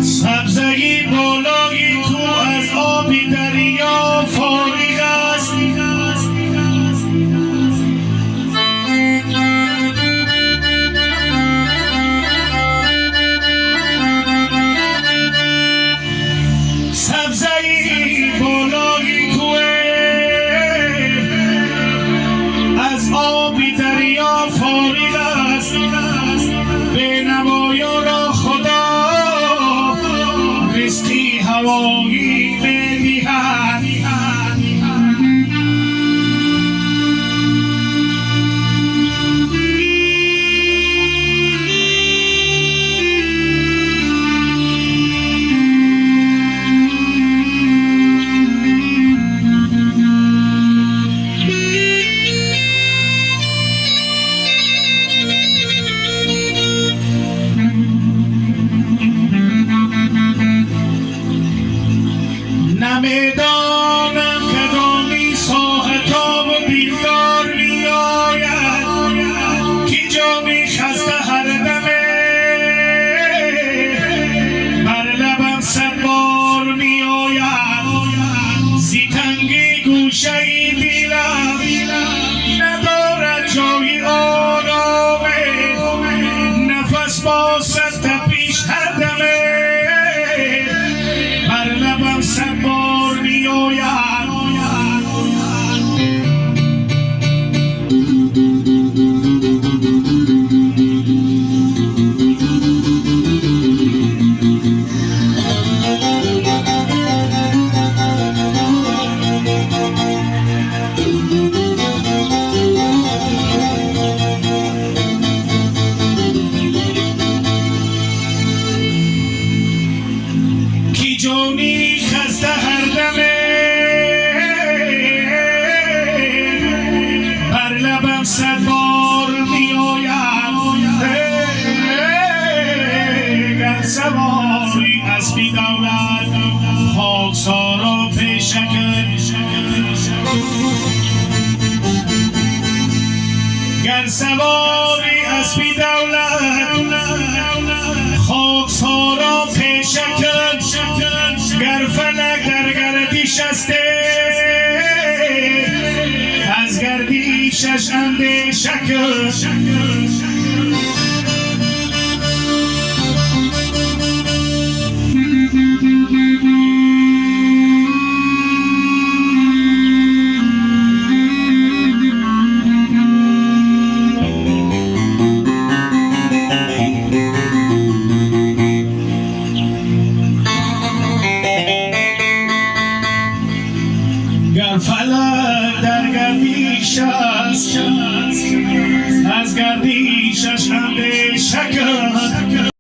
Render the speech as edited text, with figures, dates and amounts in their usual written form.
سبزگی بالای کو از آبی دریا فارغ است. سبزگی بالای کو از آبی دریا فارغ است. بینوایان را خدا رزقی هوایی می‌دهد. نمیدانم کدامی ساعتا و بیدار میآید که جامی خسته هر دمه بر لبم صد بار میآید. زی تنگی گوشه دلم ندارد جای آرامه، نفس با صد تپش هر دمه بر لبم صد بار میآید. کی جانی خسته هر دمه بر لبم صد بار میآید. گر سواری اسبی دولت خاکسارا پیشه کن، گر سواری اسبی دولت خاکسارا پیشه کن، گر فلک در گردش استه از گردشش اندیشه کن. گر فلک در گردش است از گردشش اندیشه کن.